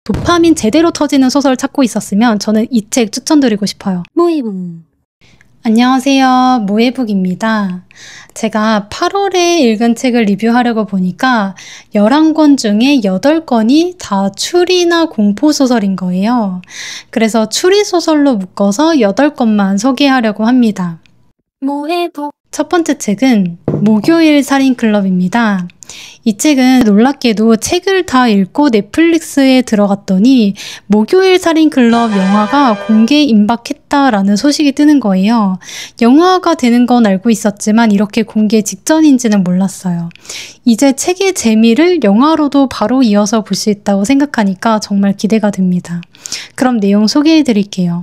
도파민 제대로 터지는 소설 찾고 있었으면 저는 이 책 추천드리고 싶어요. 모이붕. 안녕하세요. 모해북입니다. 제가 8월에 읽은 책을 리뷰하려고 보니까 11권 중에 8권이 다 추리나 공포소설인 거예요. 그래서 추리소설로 묶어서 8권만 소개하려고 합니다. 모해북. 첫 번째 책은 목요일 살인클럽입니다. 이 책은 놀랍게도 책을 다 읽고 넷플릭스에 들어갔더니 목요일 살인클럽 영화가 공개 임박했다라는 소식이 뜨는 거예요. 영화가 되는 건 알고 있었지만 이렇게 공개 직전인지는 몰랐어요. 이제 책의 재미를 영화로도 바로 이어서 볼 수 있다고 생각하니까 정말 기대가 됩니다. 그럼 내용 소개해 드릴게요.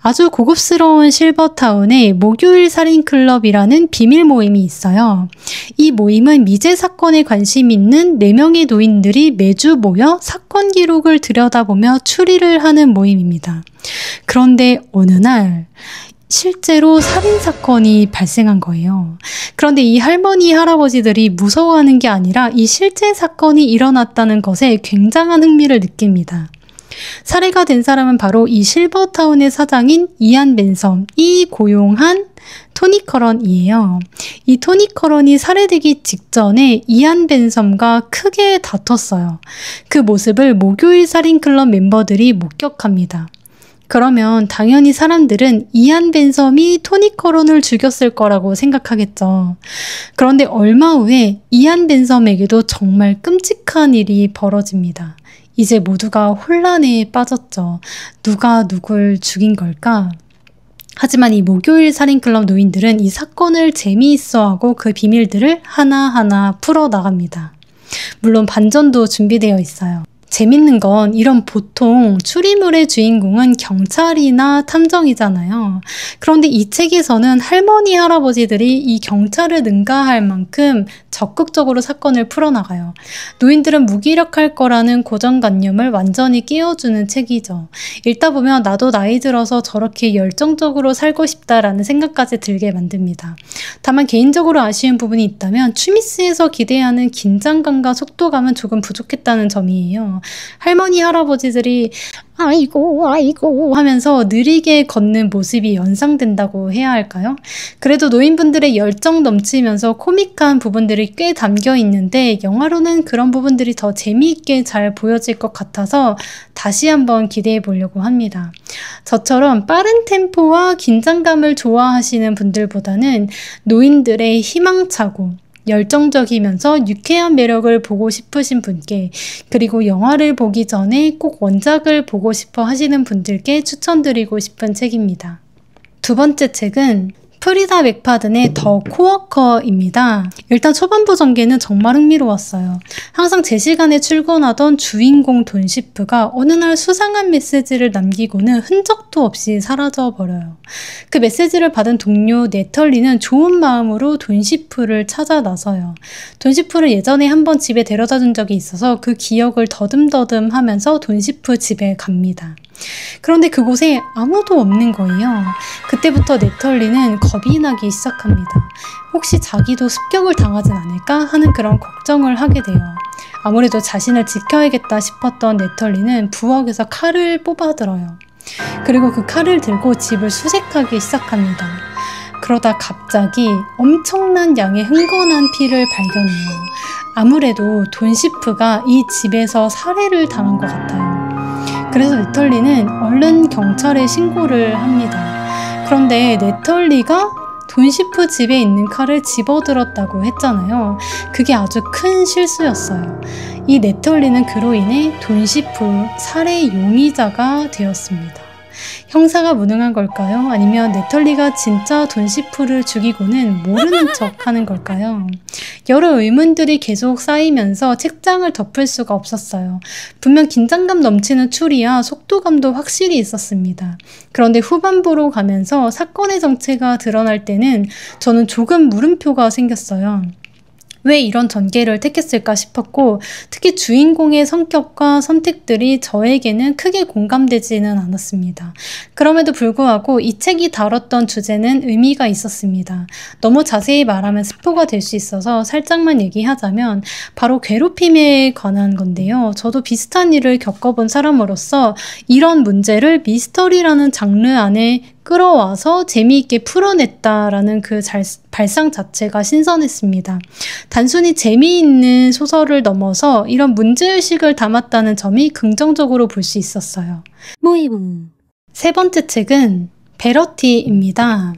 아주 고급스러운 실버타운에 목요일 살인클럽이라는 비밀 모임이 있어요. 이 모임은 미제 사건에 관심 있는 4명의 노인들이 매주 모여 사건 기록을 들여다보며 추리를 하는 모임입니다. 그런데 어느 날 실제로 살인사건이 발생한 거예요. 그런데 이 할머니, 할아버지들이 무서워하는 게 아니라 이 실제 사건이 일어났다는 것에 굉장한 흥미를 느낍니다. 살해가 된 사람은 바로 이 실버타운의 사장인 이안 벤섬이 고용한 토니 커런이에요. 이 토니 커런이 살해되기 직전에 이안 벤섬과 크게 다퉜어요. 그 모습을 목요일 살인클럽 멤버들이 목격합니다. 그러면 당연히 사람들은 이안 벤섬이 토니 커런을 죽였을 거라고 생각하겠죠. 그런데 얼마 후에 이안 벤섬에게도 정말 끔찍한 일이 벌어집니다. 이제 모두가 혼란에 빠졌죠. 누가 누굴 죽인 걸까? 하지만 이 목요일 살인클럽 노인들은 이 사건을 재미있어하고 그 비밀들을 하나하나 풀어나갑니다. 물론 반전도 준비되어 있어요. 재밌는 건 이런 보통 추리물의 주인공은 경찰이나 탐정이잖아요. 그런데 이 책에서는 할머니, 할아버지들이 이 경찰을 능가할 만큼 적극적으로 사건을 풀어나가요. 노인들은 무기력할 거라는 고정관념을 완전히 깨워주는 책이죠. 읽다 보면 나도 나이 들어서 저렇게 열정적으로 살고 싶다라는 생각까지 들게 만듭니다. 다만 개인적으로 아쉬운 부분이 있다면 추미스에서 기대하는 긴장감과 속도감은 조금 부족했다는 점이에요. 할머니, 할아버지들이 아이고 하면서 느리게 걷는 모습이 연상된다고 해야 할까요? 그래도 노인분들의 열정 넘치면서 코믹한 부분들이 꽤 담겨 있는데 영화로는 그런 부분들이 더 재미있게 잘 보여질 것 같아서 다시 한번 기대해 보려고 합니다. 저처럼 빠른 템포와 긴장감을 좋아하시는 분들보다는 노인들의 희망차고 열정적이면서 유쾌한 매력을 보고 싶으신 분께, 그리고 영화를 보기 전에 꼭 원작을 보고 싶어 하시는 분들께 추천드리고 싶은 책입니다. 두 번째 책은 프리다 맥파든의 더 코워커입니다. 일단 초반부 전개는 정말 흥미로웠어요. 항상 제 시간에 출근하던 주인공 돈시프가 어느 날 수상한 메시지를 남기고는 흔적도 없이 사라져버려요. 그 메시지를 받은 동료 네털리는 좋은 마음으로 돈시프를 찾아 나서요. 돈시프를 예전에 한번 집에 데려다 준 적이 있어서 그 기억을 더듬더듬 하면서 돈시프 집에 갑니다. 그런데 그곳에 아무도 없는 거예요. 그때부터 네털리는 겁이 나기 시작합니다. 혹시 자기도 습격을 당하진 않을까 하는 그런 걱정을 하게 돼요. 아무래도 자신을 지켜야겠다 싶었던 네털리는 부엌에서 칼을 뽑아들어요. 그리고 그 칼을 들고 집을 수색하기 시작합니다. 그러다 갑자기 엄청난 양의 흥건한 피를 발견해요. 아무래도 돈시프가 이 집에서 살해를 당한 것 같아요. 그래서 네털리는 얼른 경찰에 신고를 합니다. 그런데 네털리가 돈시프 집에 있는 칼을 집어들었다고 했잖아요. 그게 아주 큰 실수였어요. 이 네털리는 그로 인해 돈시프 살해 용의자가 되었습니다. 형사가 무능한 걸까요? 아니면 네털리가 진짜 돈시프를 죽이고는 모르는 척 하는 걸까요? 여러 의문들이 계속 쌓이면서 책장을 덮을 수가 없었어요. 분명 긴장감 넘치는 추리와 속도감도 확실히 있었습니다. 그런데 후반부로 가면서 사건의 정체가 드러날 때는 저는 조금 물음표가 생겼어요. 왜 이런 전개를 택했을까 싶었고, 특히 주인공의 성격과 선택들이 저에게는 크게 공감되지는 않았습니다. 그럼에도 불구하고 이 책이 다뤘던 주제는 의미가 있었습니다. 너무 자세히 말하면 스포가 될 수 있어서 살짝만 얘기하자면 바로 괴롭힘에 관한 건데요. 저도 비슷한 일을 겪어본 사람으로서 이런 문제를 미스터리라는 장르 안에 끌어와서 재미있게 풀어냈다라는 그 발상 자체가 신선했습니다. 단순히 재미있는 소설을 넘어서 이런 문제의식을 담았다는 점이 긍정적으로 볼 수 있었어요. 모임. 세 번째 책은 베러티입니다.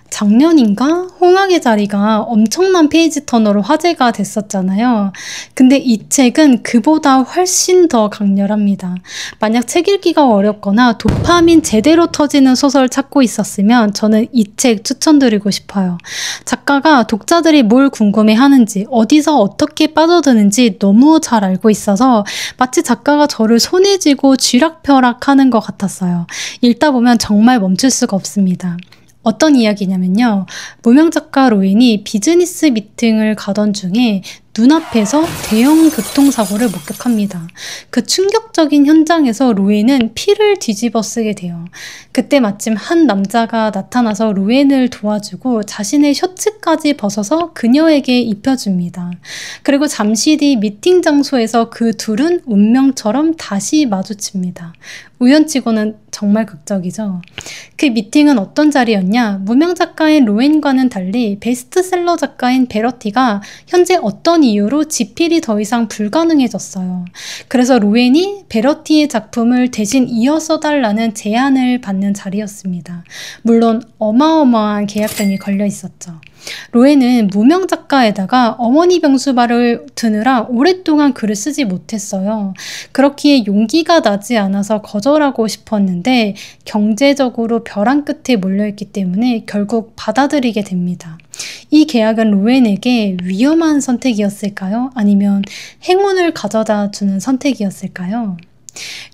작년인가? 홍학의 자리가 엄청난 페이지 터너로 화제가 됐었잖아요. 근데 이 책은 그보다 훨씬 더 강렬합니다. 만약 책 읽기가 어렵거나 도파민 제대로 터지는 소설 찾고 있었으면 저는 이 책 추천드리고 싶어요. 작가가 독자들이 뭘 궁금해하는지, 어디서 어떻게 빠져드는지 너무 잘 알고 있어서 마치 작가가 저를 손에 쥐고 쥐락펴락하는 것 같았어요. 읽다 보면 정말 멈출 수가 없습니다. 어떤 이야기냐면요. 무명 작가 로엔이 비즈니스 미팅을 가던 중에 눈앞에서 대형 교통사고를 목격합니다. 그 충격적인 현장에서 로엔은 피를 뒤집어 쓰게 돼요. 그때 마침 한 남자가 나타나서 로엔을 도와주고 자신의 셔츠까지 벗어서 그녀에게 입혀줍니다. 그리고 잠시 뒤 미팅 장소에서 그 둘은 운명처럼 다시 마주칩니다. 우연치고는 정말 극적이죠. 그 미팅은 어떤 자리였냐? 무명 작가인 로엔과는 달리 베스트셀러 작가인 베러티가 현재 어떤 이유로 집필이 더 이상 불가능해졌어요. 그래서 로엔이 베러티의 작품을 대신 이어서 달라는 제안을 받는 자리였습니다. 물론 어마어마한 계약금이 걸려 있었죠. 로엔은 무명 작가에다가 어머니 병수발을 드느라 오랫동안 글을 쓰지 못했어요. 그렇기에 용기가 나지 않아서 거절하고 싶었는데 경제적으로 벼랑 끝에 몰려있기 때문에 결국 받아들이게 됩니다. 이 계약은 로엔에게 위험한 선택이었을까요? 아니면 행운을 가져다 주는 선택이었을까요?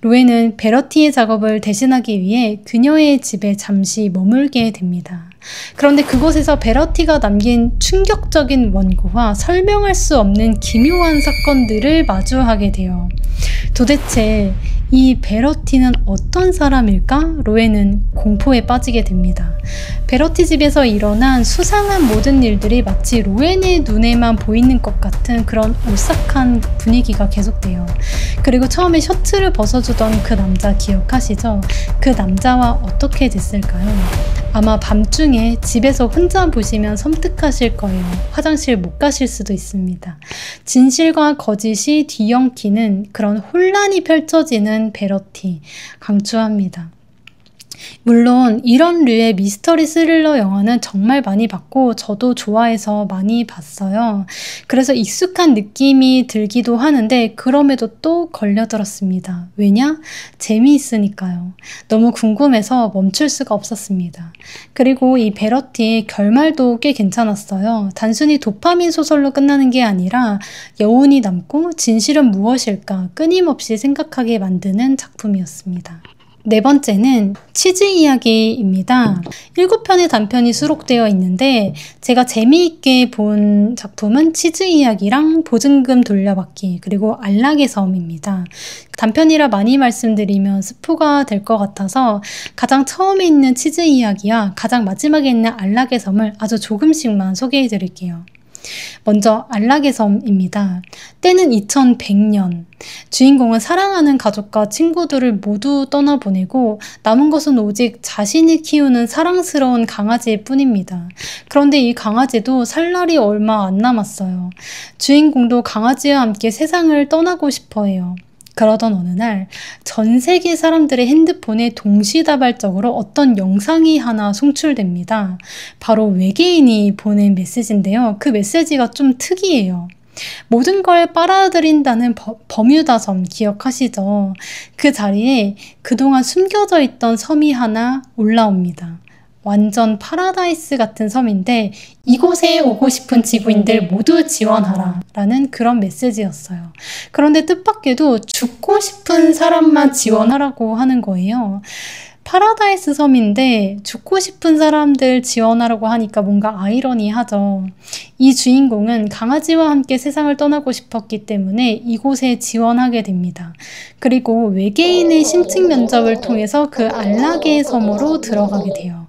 로엔은 베러티의 작업을 대신하기 위해 그녀의 집에 잠시 머물게 됩니다. 그런데 그곳에서 베러티가 남긴 충격적인 원고와 설명할 수 없는 기묘한 사건들을 마주하게 돼요. 도대체 이 베러티는 어떤 사람일까? 로엔은 공포에 빠지게 됩니다. 베러티 집에서 일어난 수상한 모든 일들이 마치 로엔의 눈에만 보이는 것 같은 그런 오싹한 분위기가 계속돼요. 그리고 처음에 셔츠를 벗어주던 그 남자 기억하시죠? 그 남자와 어떻게 됐을까요? 아마 밤중에 집에서 혼자 보시면 섬뜩하실 거예요. 화장실 못 가실 수도 있습니다. 진실과 거짓이 뒤엉키는 그런 혼란이 펼쳐지는 베러티, 강추합니다. 물론 이런 류의 미스터리 스릴러 영화는 정말 많이 봤고 저도 좋아해서 많이 봤어요. 그래서 익숙한 느낌이 들기도 하는데 그럼에도 또 걸려들었습니다. 왜냐? 재미있으니까요. 너무 궁금해서 멈출 수가 없었습니다. 그리고 이 베러티의 결말도 꽤 괜찮았어요. 단순히 도파민 소설로 끝나는 게 아니라 여운이 남고 진실은 무엇일까 끊임없이 생각하게 만드는 작품이었습니다. 네 번째는 치즈 이야기입니다. 7편의 단편이 수록되어 있는데 제가 재미있게 본 작품은 치즈 이야기랑 보증금 돌려받기 그리고 안락의 섬입니다. 단편이라 많이 말씀드리면 스포가 될 것 같아서 가장 처음에 있는 치즈 이야기와 가장 마지막에 있는 안락의 섬을 아주 조금씩만 소개해 드릴게요. 먼저 안락의 섬입니다. 때는 2100년. 주인공은 사랑하는 가족과 친구들을 모두 떠나보내고 남은 것은 오직 자신이 키우는 사랑스러운 강아지일 뿐입니다. 그런데 이 강아지도 살 날이 얼마 안 남았어요. 주인공도 강아지와 함께 세상을 떠나고 싶어 해요. 그러던 어느 날 전 세계 사람들의 핸드폰에 동시다발적으로 어떤 영상이 하나 송출됩니다. 바로 외계인이 보낸 메시지인데요. 그 메시지가 좀 특이해요. 모든 걸 빨아들인다는 버뮤다 섬 기억하시죠? 그 자리에 그동안 숨겨져 있던 섬이 하나 올라옵니다. 완전 파라다이스 같은 섬인데 이곳에 오고 싶은 지구인들 모두 지원하라 라는 그런 메시지였어요. 그런데 뜻밖에도 죽고 싶은 사람만 지원하라고 하는 거예요. 파라다이스 섬인데 죽고 싶은 사람들 지원하라고 하니까 뭔가 아이러니하죠. 이 주인공은 강아지와 함께 세상을 떠나고 싶었기 때문에 이곳에 지원하게 됩니다. 그리고 외계인의 심층 면접을 통해서 그 안락의 섬으로 들어가게 돼요.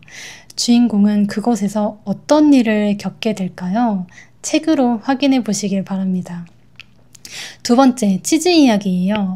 주인공은 그곳에서 어떤 일을 겪게 될까요? 책으로 확인해 보시길 바랍니다. 두 번째, 치즈 이야기예요.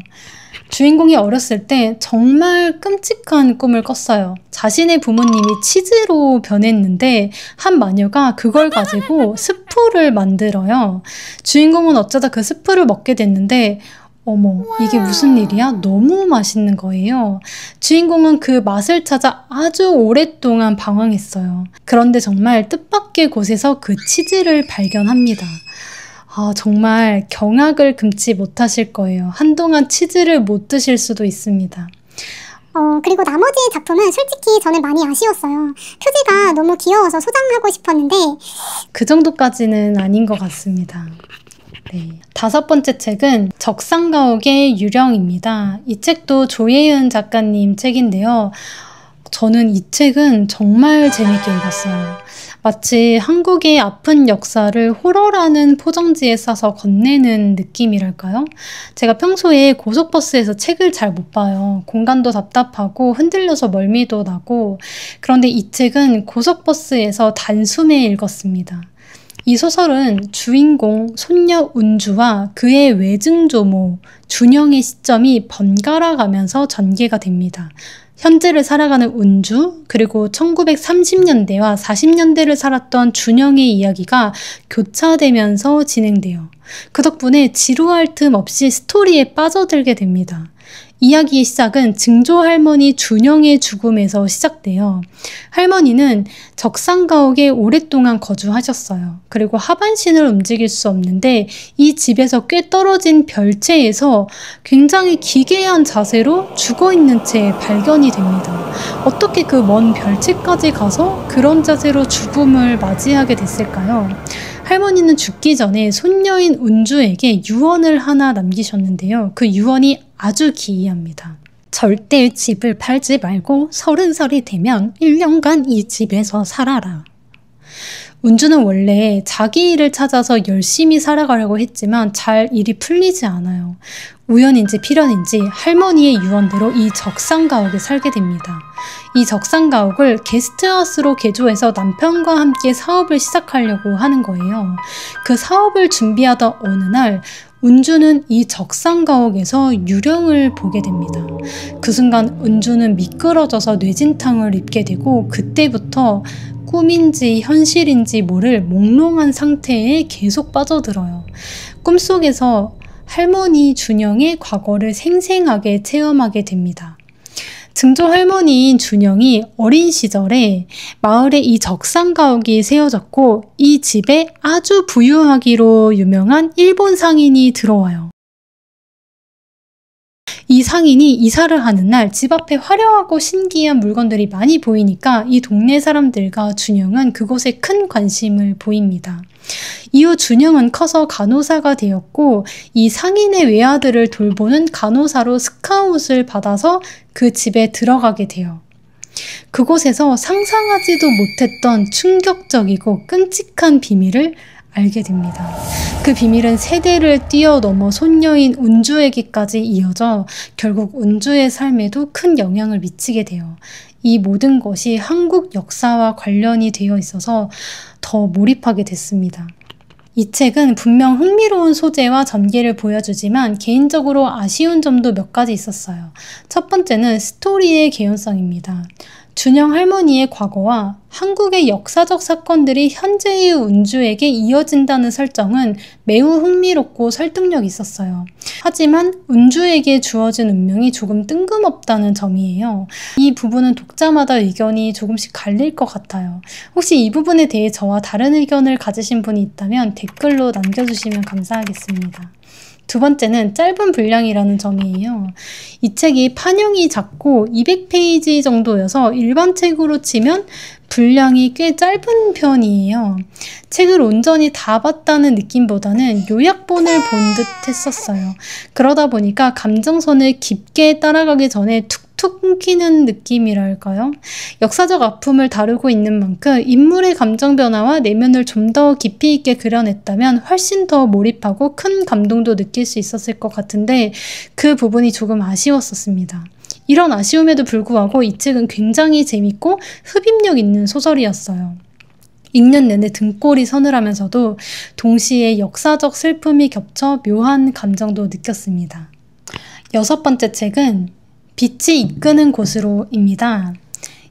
주인공이 어렸을 때 정말 끔찍한 꿈을 꿨어요. 자신의 부모님이 치즈로 변했는데 한 마녀가 그걸 가지고 스프를 만들어요. 주인공은 어쩌다 그 스프를 먹게 됐는데 어머, 이게 무슨 일이야? 너무 맛있는 거예요. 주인공은 그 맛을 찾아 아주 오랫동안 방황했어요. 그런데 정말 뜻밖의 곳에서 그 치즈를 발견합니다. 정말 경악을 금치 못하실 거예요. 한동안 치즈를 못 드실 수도 있습니다. 그리고 나머지 작품은 솔직히 저는 많이 아쉬웠어요. 표지가 너무 귀여워서 소장하고 싶었는데 그 정도까지는 아닌 것 같습니다. 네. 다섯 번째 책은 적상가옥의 유령입니다. 이 책도 조예은 작가님 책인데요. 저는 이 책은 정말 재밌게 읽었어요. 마치 한국의 아픈 역사를 호러라는 포장지에 싸서 건네는 느낌이랄까요? 제가 평소에 고속버스에서 책을 잘 못 봐요. 공간도 답답하고 흔들려서 멀미도 나고, 그런데 이 책은 고속버스에서 단숨에 읽었습니다. 이 소설은 주인공 손녀 운주와 그의 외증조모 준영의 시점이 번갈아 가면서 전개가 됩니다. 현재를 살아가는 운주, 그리고 1930년대와 40년대를 살았던 준영의 이야기가 교차되면서 진행돼요. 그 덕분에 지루할 틈 없이 스토리에 빠져들게 됩니다. 이야기의 시작은 증조 할머니 준영의 죽음에서 시작돼요. 할머니는 적상가옥에 오랫동안 거주하셨어요. 그리고 하반신을 움직일 수 없는데 이 집에서 꽤 떨어진 별채에서 굉장히 기괴한 자세로 죽어있는 채 발견이 됩니다. 어떻게 그 먼 별채까지 가서 그런 자세로 죽음을 맞이하게 됐을까요? 할머니는 죽기 전에 손녀인 운주에게 유언을 하나 남기셨는데요. 그 유언이 아주 기이합니다. 절대 집을 팔지 말고 30살이 되면 1년간 이 집에서 살아라. 운주는 원래 자기 일을 찾아서 열심히 살아가려고 했지만 잘 일이 풀리지 않아요. 우연인지 필연인지 할머니의 유언대로 이 적상가옥에 살게 됩니다. 이 적상가옥을 게스트하우스로 개조해서 남편과 함께 사업을 시작하려고 하는 거예요. 그 사업을 준비하던 어느 날 운주는 이 적상가옥에서 유령을 보게 됩니다. 그 순간 운주는 미끄러져서 뇌진탕을 입게 되고 그때부터 꿈인지 현실인지 모를 몽롱한 상태에 계속 빠져들어요. 꿈속에서 할머니 준영의 과거를 생생하게 체험하게 됩니다. 증조 할머니인 준영이 어린 시절에 마을에 이 적상가옥이 세워졌고 이 집에 아주 부유하기로 유명한 일본 상인이 들어와요. 이 상인이 이사를 하는 날 집 앞에 화려하고 신기한 물건들이 많이 보이니까 이 동네 사람들과 준영은 그곳에 큰 관심을 보입니다. 이후 준영은 커서 간호사가 되었고 이 상인의 외아들을 돌보는 간호사로 스카웃을 받아서 그 집에 들어가게 돼요. 그곳에서 상상하지도 못했던 충격적이고 끔찍한 비밀을 알게 됩니다. 그 비밀은 세대를 뛰어넘어 손녀인 운주에게까지 이어져 결국 운주의 삶에도 큰 영향을 미치게 돼요. 이 모든 것이 한국 역사와 관련이 되어 있어서 더 몰입하게 됐습니다. 이 책은 분명 흥미로운 소재와 전개를 보여주지만 개인적으로 아쉬운 점도 몇 가지 있었어요. 첫 번째는 스토리의 개연성입니다. 준영 할머니의 과거와 한국의 역사적 사건들이 현재의 운주에게 이어진다는 설정은 매우 흥미롭고 설득력 있었어요. 하지만 운주에게 주어진 운명이 조금 뜬금없다는 점이에요. 이 부분은 독자마다 의견이 조금씩 갈릴 것 같아요. 혹시 이 부분에 대해 저와 다른 의견을 가지신 분이 있다면 댓글로 남겨주시면 감사하겠습니다. 두 번째는 짧은 분량이라는 점이에요. 이 책이 판형이 작고 200페이지 정도여서 일반 책으로 치면 분량이 꽤 짧은 편이에요. 책을 온전히 다 봤다는 느낌보다는 요약본을 본 듯 했었어요. 그러다 보니까 감정선을 깊게 따라가기 전에 툭툭 툭 끊기는 느낌이랄까요? 역사적 아픔을 다루고 있는 만큼 인물의 감정 변화와 내면을 좀 더 깊이 있게 그려냈다면 훨씬 더 몰입하고 큰 감동도 느낄 수 있었을 것 같은데 그 부분이 조금 아쉬웠었습니다. 이런 아쉬움에도 불구하고 이 책은 굉장히 재밌고 흡입력 있는 소설이었어요. 읽는 내내 등골이 서늘하면서도 동시에 역사적 슬픔이 겹쳐 묘한 감정도 느꼈습니다. 6번째 책은 빛이 이끄는 곳으로입니다.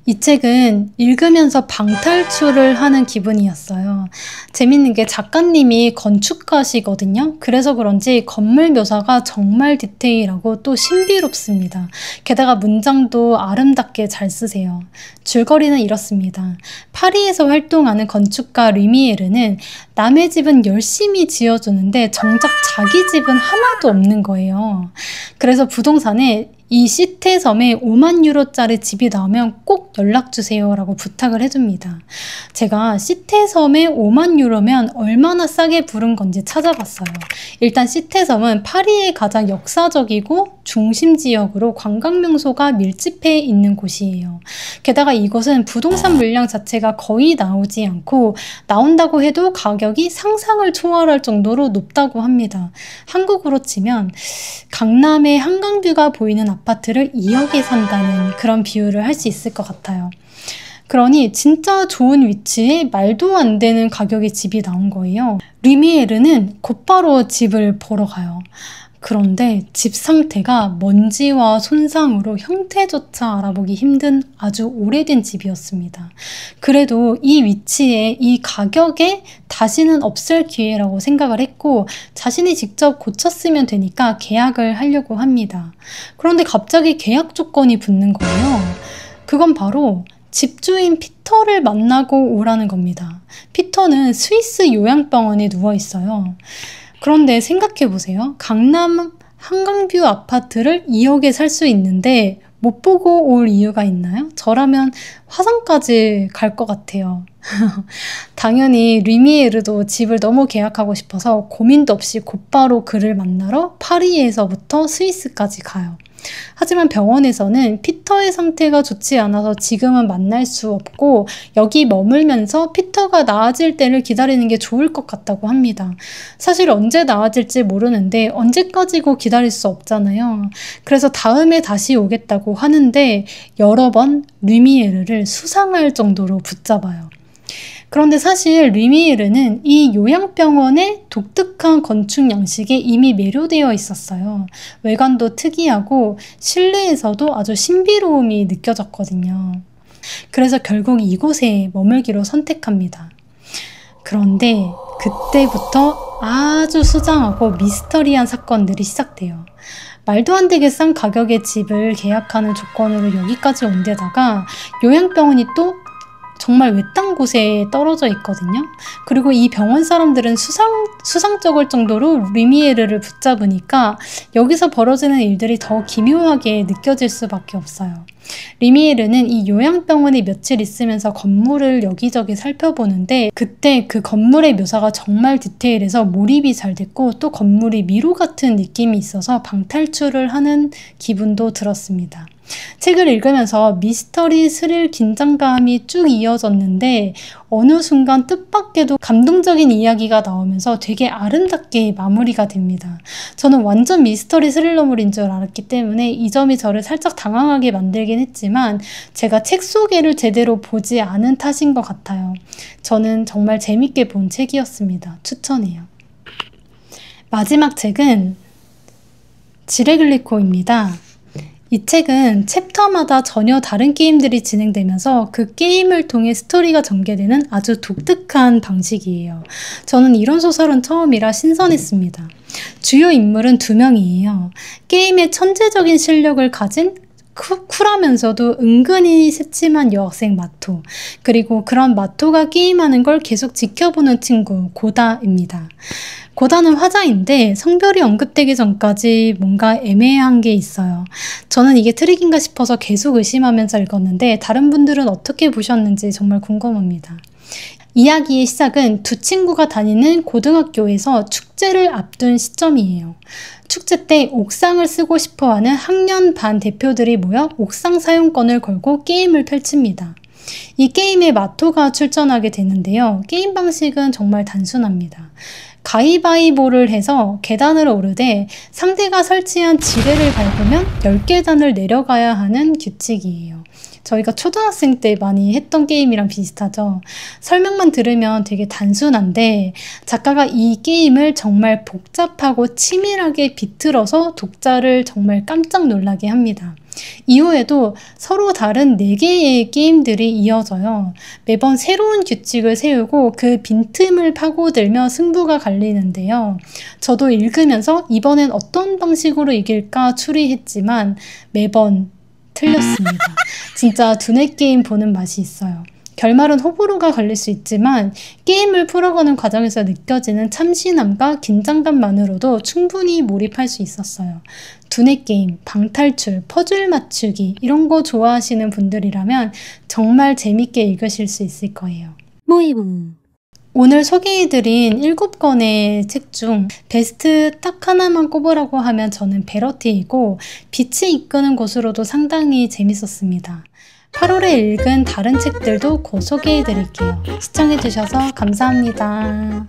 이 책은 읽으면서 방탈출을 하는 기분이었어요. 재밌는 게 작가님이 건축가시거든요. 그래서 그런지 건물 묘사가 정말 디테일하고 또 신비롭습니다. 게다가 문장도 아름답게 잘 쓰세요. 줄거리는 이렇습니다. 파리에서 활동하는 건축가 루미에르는 남의 집은 열심히 지어주는데 정작 자기 집은 하나도 없는 거예요. 그래서 부동산에 이 시테섬에 5만 유로짜리 집이 나오면 꼭 연락주세요 라고 부탁을 해줍니다. 제가 시테섬에 5만 유로면 얼마나 싸게 부른 건지 찾아봤어요. 일단 시테섬은 파리의 가장 역사적이고 중심 지역으로 관광명소가 밀집해 있는 곳이에요. 게다가 이곳은 부동산 물량 자체가 거의 나오지 않고 나온다고 해도 가격이 상상을 초월할 정도로 높다고 합니다. 한국으로 치면 강남의 한강뷰가 보이는 아파트를 2억에 산다는 그런 비유를 할 수 있을 것 같아요. 그러니 진짜 좋은 위치에 말도 안 되는 가격의 집이 나온 거예요. 루미에르는 곧바로 집을 보러 가요. 그런데 집 상태가 먼지와 손상으로 형태조차 알아보기 힘든 아주 오래된 집이었습니다. 그래도 이 위치에 이 가격에 다시는 없을 기회라고 생각을 했고 자신이 직접 고쳤으면 되니까 계약을 하려고 합니다. 그런데 갑자기 계약 조건이 붙는 거예요. 그건 바로 집주인 피터를 만나고 오라는 겁니다. 피터는 스위스 요양병원에 누워 있어요. 그런데 생각해보세요. 강남 한강뷰 아파트를 2억에 살 수 있는데 못 보고 올 이유가 있나요? 저라면 화성까지 갈 것 같아요. 당연히 루미에르도 집을 너무 계약하고 싶어서 고민도 없이 곧바로 그를 만나러 파리에서부터 스위스까지 가요. 하지만 병원에서는 피터의 상태가 좋지 않아서 지금은 만날 수 없고 여기 머물면서 피터가 나아질 때를 기다리는 게 좋을 것 같다고 합니다. 사실 언제 나아질지 모르는데 언제까지고 기다릴 수 없잖아요. 그래서 다음에 다시 오겠다고 하는데 여러 번 루미에르를 수상할 정도로 붙잡아요. 그런데 사실 루미에르는 이 요양병원의 독특한 건축 양식에 이미 매료되어 있었어요. 외관도 특이하고 실내에서도 아주 신비로움이 느껴졌거든요. 그래서 결국 이곳에 머물기로 선택합니다. 그런데 그때부터 아주 수상하고 미스터리한 사건들이 시작돼요. 말도 안 되게 싼 가격의 집을 계약하는 조건으로 여기까지 온 데다가 요양병원이 또 정말 외딴 곳에 떨어져 있거든요. 그리고 이 병원 사람들은 수상쩍을 정도로 루미에르를 붙잡으니까 여기서 벌어지는 일들이 더 기묘하게 느껴질 수밖에 없어요. 루미에르는 이 요양병원에 며칠 있으면서 건물을 여기저기 살펴보는데 그때 그 건물의 묘사가 정말 디테일해서 몰입이 잘 됐고 또 건물이 미로 같은 느낌이 있어서 방탈출을 하는 기분도 들었습니다. 책을 읽으면서 미스터리, 스릴, 긴장감이 쭉 이어졌는데 어느 순간 뜻밖에도 감동적인 이야기가 나오면서 되게 아름답게 마무리가 됩니다. 저는 완전 미스터리 스릴러물인 줄 알았기 때문에 이 점이 저를 살짝 당황하게 만들긴 했지만 제가 책 소개를 제대로 보지 않은 탓인 것 같아요. 저는 정말 재밌게 본 책이었습니다. 추천해요. 마지막 책은 지레글리코입니다. 이 책은 챕터마다 전혀 다른 게임들이 진행되면서 그 게임을 통해 스토리가 전개되는 아주 독특한 방식이에요. 저는 이런 소설은 처음이라 신선했습니다. 주요 인물은 2명이에요. 게임의 천재적인 실력을 가진 쿨하면서도 은근히 새침한 여학생 마토, 그리고 그런 마토가 게임하는 걸 계속 지켜보는 친구 고다입니다. 고다는 화자인데 성별이 언급되기 전까지 뭔가 애매한 게 있어요. 저는 이게 트릭인가 싶어서 계속 의심하면서 읽었는데 다른 분들은 어떻게 보셨는지 정말 궁금합니다. 이야기의 시작은 두 친구가 다니는 고등학교에서 축제를 앞둔 시점이에요. 축제 때 옥상을 쓰고 싶어하는 학년 반 대표들이 모여 옥상 사용권을 걸고 게임을 펼칩니다. 이 게임에 마토가 출전하게 되는데요. 게임 방식은 정말 단순합니다. 가위바위보를 해서 계단을 오르되 상대가 설치한 지뢰를 밟으면 10계단을 내려가야 하는 규칙이에요. 저희가 초등학생 때 많이 했던 게임이랑 비슷하죠. 설명만 들으면 되게 단순한데 작가가 이 게임을 정말 복잡하고 치밀하게 비틀어서 독자를 정말 깜짝 놀라게 합니다. 이후에도 서로 다른 4개의 게임들이 이어져요. 매번 새로운 규칙을 세우고 그 빈틈을 파고들며 승부가 갈리는데요. 저도 읽으면서 이번엔 어떤 방식으로 이길까 추리했지만 매번 틀렸습니다. 진짜 두뇌 게임 보는 맛이 있어요. 결말은 호불호가 갈릴 수 있지만 게임을 풀어가는 과정에서 느껴지는 참신함과 긴장감만으로도 충분히 몰입할 수 있었어요. 두뇌 게임, 방탈출, 퍼즐 맞추기 이런 거 좋아하시는 분들이라면 정말 재밌게 읽으실 수 있을 거예요. 모임. 오늘 소개해드린 7권의 책 중 베스트 딱 하나만 꼽으라고 하면 저는 베러티이고 빛이 이끄는 곳으로도 상당히 재밌었습니다. 8월에 읽은 다른 책들도 곧 소개해드릴게요. 시청해주셔서 감사합니다.